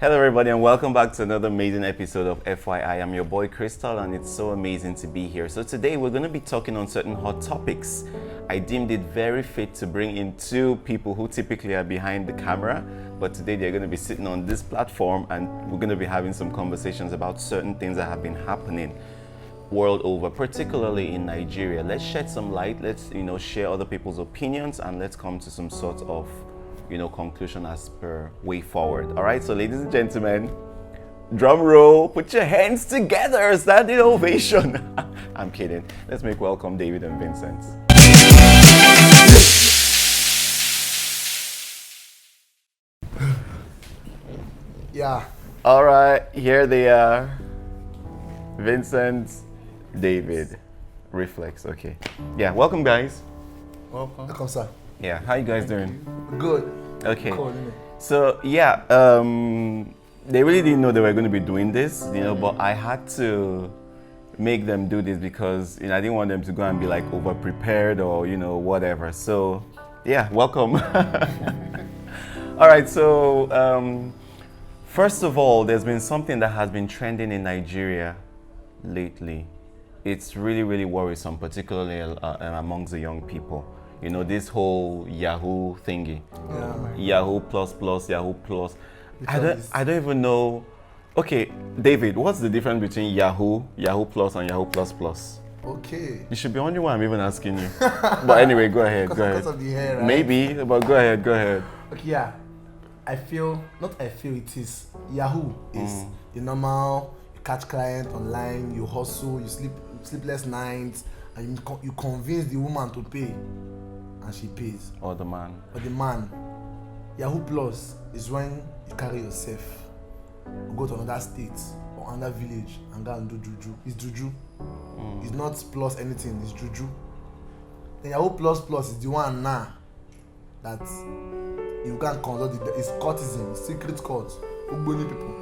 Hello everybody and welcome back to another amazing episode of FYI. I'm your boy Crystal and it's so amazing to be here. So today we're going to be talking on certain hot topics. I deemed it very fit to bring in two people who typically are behind the camera, but today they're going to be sitting on this platform and we're going to be having some conversations about certain things that have been happening world over, particularly in Nigeria. Let's shed some light, let's share other people's opinions and let's come to some sort of conclusion as per way forward. All right, so ladies and gentlemen, drum roll, put your hands together, standing ovation. I'm kidding. Let's make welcome David and Vincent. Yeah. All right, here they are. Vincent, David, Reflex. Okay. Yeah, welcome guys. Welcome, sir. Yeah, how you guys doing? Good. Okay. Cool, isn't it? So yeah, they really didn't know they were going to be doing this, but I had to make them do this because I didn't want them to go and be like over prepared or whatever. So yeah, welcome. All right. So first of all, there's been something that has been trending in Nigeria lately. It's really, really worrisome, particularly amongst the young people. This whole Yahoo thingy. Yeah. Yahoo plus, Yahoo plus. I don't even know. Okay, David, what's the difference between Yahoo plus, and Yahoo plus plus? Okay. You should be wondering why I'm even asking you. But anyway, go ahead. Because of the hair, right? Maybe, but go ahead. Okay, yeah. It is. Yahoo is the normal, you catch client online, you hustle, you sleepless nights, and you convince the woman to pay. And she pays. Or the man. Yahoo Plus is when you carry yourself, you go to another state or another village and go and do juju. It's juju. It's not plus anything, it's juju. Then Yahoo Plus is the one now that you can conduct it's courtesan, secret court, Ugboni people.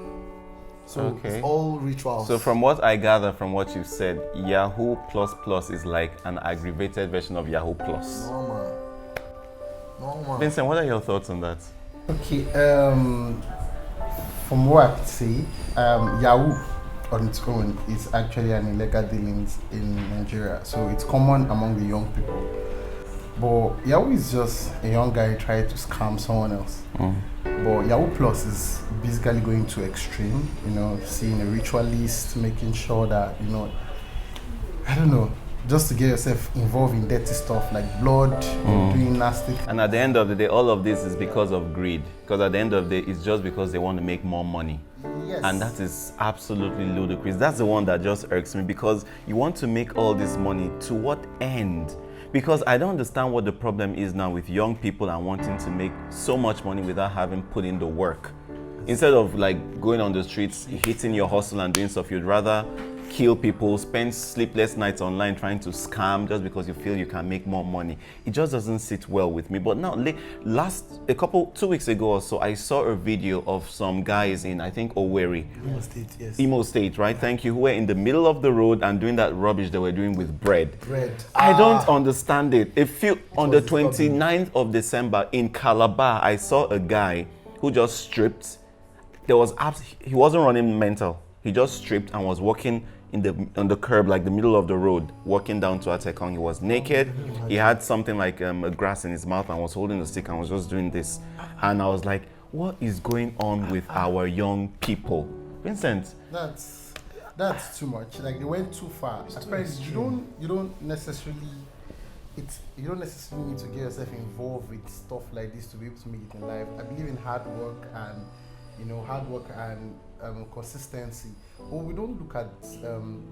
So okay. It's all rituals. So from what I gather from what you've said, Yahoo plus is like an aggravated version of Yahoo plus. No man. Vincent, what are your thoughts on that? Okay, from what I could see, Yahoo on its own is actually an illegal dealings in Nigeria. So it's common among the young people. But Yahoo is just a young guy trying to scam someone else. But Yahoo Plus is basically going to extreme, seeing a ritualist, making sure that, I don't know, just to get yourself involved in dirty stuff like blood, doing nasty. And at the end of the day, all of this is because of greed. Because at the end of the day, it's just because they want to make more money. Yes. And that is absolutely ludicrous. That's the one that just irks me because you want to make all this money to what end? Because I don't understand what the problem is now with young people and wanting to make so much money without having put in the work. Instead of like going on the streets, hitting your hustle and doing stuff, you'd rather kill people, spend sleepless nights online trying to scam just because you feel you can make more money. It just doesn't sit well with me. But now, 2 weeks ago or so, I saw a video of some guys in, I think, Owerri. Imo State, yes. Imo State, right? Thank you. Who were in the middle of the road and doing that rubbish they were doing with bread. I don't understand it. On the 29th of December in Calabar, I saw a guy who just stripped. He wasn't running mental. He just stripped and was walking on the curb, like the middle of the road, walking down to Atekong. He was naked. He had something like a grass in his mouth and was holding a stick and was just doing this. And I was like, what is going on with our young people? Vincent? That's too much. Like they went too far. You don't necessarily need to get yourself involved with stuff like this to be able to make it in life. I believe in hard work and consistency. But we don't look at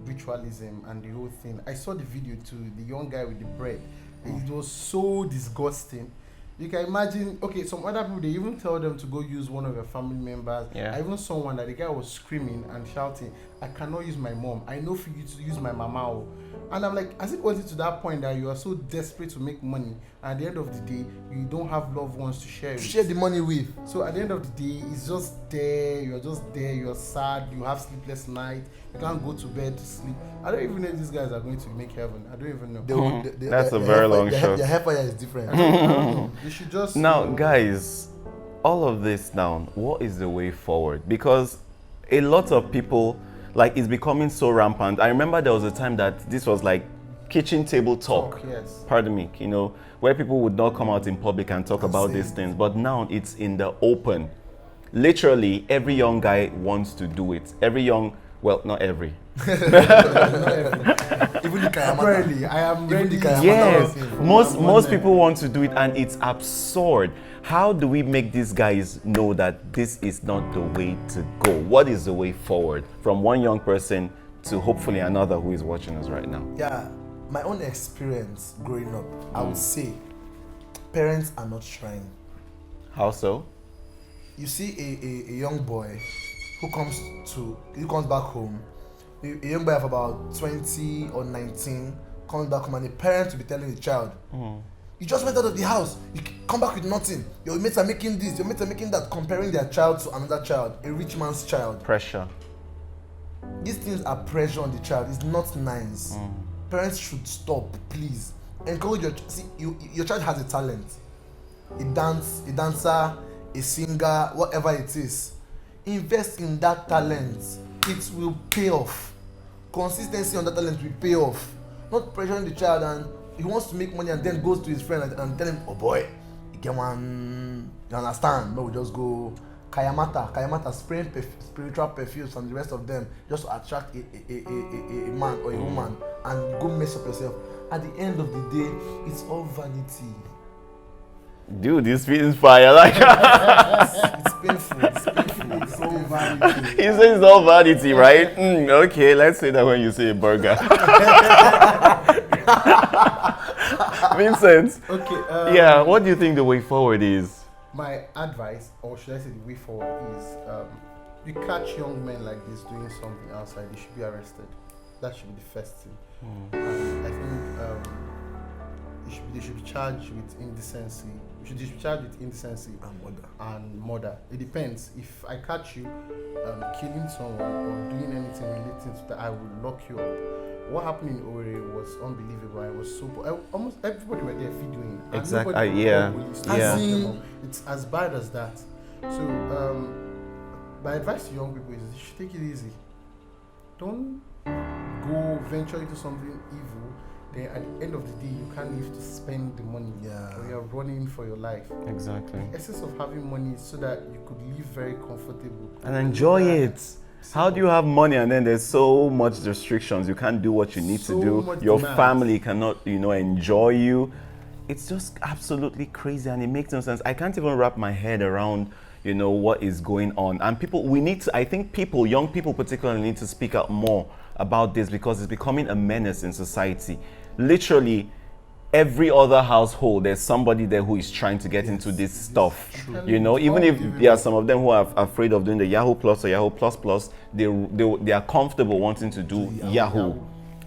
ritualism and the whole thing. I saw the video too, the young guy with the bread. It was so disgusting. You can imagine, okay, some other people, they even tell them to go use one of their family members. Yeah. I even saw one that the guy was screaming and shouting, I cannot use my mom. I know for you to use my mama. And I'm like, as it was to that point that you are so desperate to make money, and at the end of the day, you don't have loved ones to share the money with. So at the end of the day, it's just there, you're sad, you have sleepless nights, you can't go to bed to sleep. I don't even know if these guys are going to make heaven. I don't even know. That's a very long shot. The hellfire is different. I don't know. They should just... Now, guys, all of this now, what is the way forward? Because a lot of people, like, it's becoming so rampant. I remember there was a time that this was like kitchen table talk. Yes. Pardon me, you know, where people would not come out in public and talk about these things. But now it's in the open. Literally, every young guy wants to do it. Every young, well, not every. Even the Apparently, I am ready. Yes, most people want to do it, and it's absurd. How do we make these guys know that this is not the way to go? What is the way forward from one young person to hopefully another who is watching us right now? Yeah, my own experience growing up, I would say parents are not trying. How so? You see a young boy who comes back home, a young boy of about 20 or 19 comes back home, and the parent will be telling the child, you just went out of the house, you come back with nothing, your mates are making this, your mates are making that, comparing their child to another child, a rich man's child. Pressure. These things are pressure on the child. It's not nice. Parents should stop, please. Encourage your child has a talent, a dancer, a singer, whatever it is. Invest in that talent. It will pay off. Consistency on that talent will pay off. Not pressuring the child, and he wants to make money and then goes to his friend and tell him, oh boy, you get one, you understand? No, we just go Kayamata, spraying spiritual perfumes and the rest of them just to attract a man or a woman, and go mess up yourself. At the end of the day, it's all vanity. Dude, this feels fire. Like It's painful. It's all vanity. he says it's all vanity, right? Okay, let's say that when you say a burger. Vincent. Okay. Yeah, what do you think the way forward is? My advice, or should I say the way forward, is you catch young men like this doing something outside, they should be arrested. That should be the first thing. And I think they should be charged with indecency. They should be charged with indecency and murder. It depends. If I catch you killing someone or doing anything relating to that, I will lock you up. What happened in Owerri was unbelievable. I was so almost everybody were there videoing. Exactly. Yeah. It's as bad as that. So my advice to young people is you should take it easy. Don't go venture into something evil. Then at the end of the day, you can't live to spend the money. Yeah. Or you're running for your life. Exactly. The essence of having money is so that you could live very comfortable And enjoy it. How do you have money and then there's so much restrictions? You can't do what you need to do. Your family cannot, enjoy you. It's just absolutely crazy, and it makes no sense. I can't even wrap my head around, what is going on. And I think young people particularly need to speak out more about this, because it's becoming a menace in society. Literally, every other household, there's somebody there who is trying to get into this stuff. Even if there are some of them who are afraid of doing the Yahoo Plus or Yahoo Plus Plus, they are comfortable wanting to do Yahoo.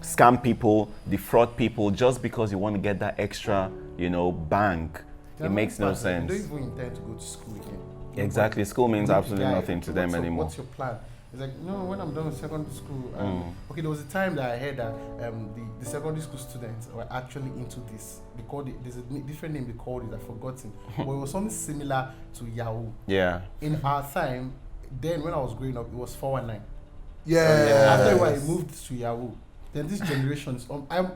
Scam people, defraud people, just because you want to get that extra, bank. It makes no sense. They don't even intend to go to school again. Exactly. School means absolutely nothing to them anymore. What's your plan? It's like, no, when I'm done with secondary school, okay, there was a time that I heard that the secondary school students were actually into this. There's a different name they called it, I've forgotten. But it was something similar to Yahoo. Yeah. In our time, then when I was growing up, it was 419. Yeah. After a while, it moved to Yahoo. Then this generation is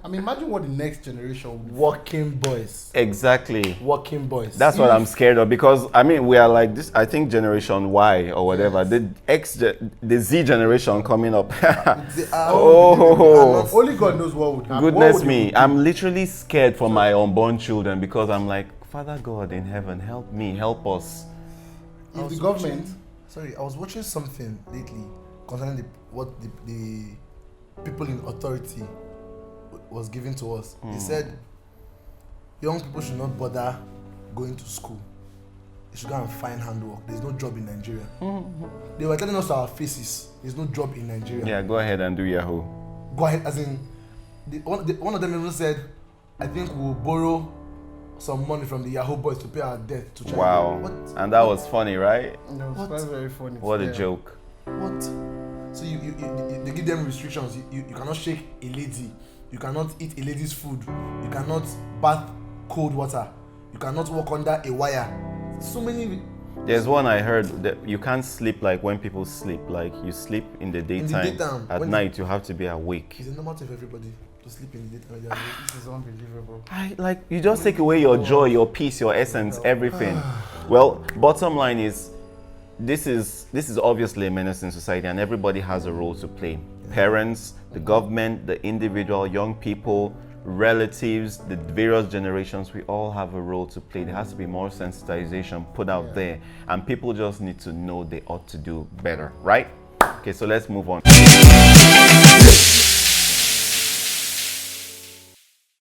imagine what the next generation will be. Working boys. Exactly. Working boys. That's what I'm scared of, because we are like this. I think generation Y or whatever. Yes. The Z generation coming up. Only God knows what would happen. Goodness me, I'm literally scared for my unborn children, because I'm like, Father God in heaven, help me, help us. If the government. I was watching something lately concerning what the people in authority was giving to us. They said young people should not bother going to school. They should go and find handwork. There's no job in Nigeria. They were telling us to our faces, there's no job in Nigeria. Yeah, go ahead and do Yahoo. Go ahead, as in, one of them even said, I think we'll borrow some money from the Yahoo boys to pay our debt to China. Wow. And that was funny, right? No, it was very funny. What a joke. What? So they give them restrictions. You cannot shake a lady. You cannot eat a lady's food. You cannot bath cold water. You cannot walk under a wire. So many. There's one I heard that you can't sleep like when people sleep. Like you sleep in the daytime. daytime, At when night you have to be awake. It's a normal thing for everybody to sleep in the daytime. When they are awake. This is unbelievable. You just take away your joy, your peace, your essence, everything. Well, bottom line is, this is obviously a menace in society, and everybody has a role to play. Parents, the government, the individual, young people, relatives, the various generations, we all have a role to play. There has to be more sensitization put out there, and people just need to know they ought to do better, right? Okay, so let's move on.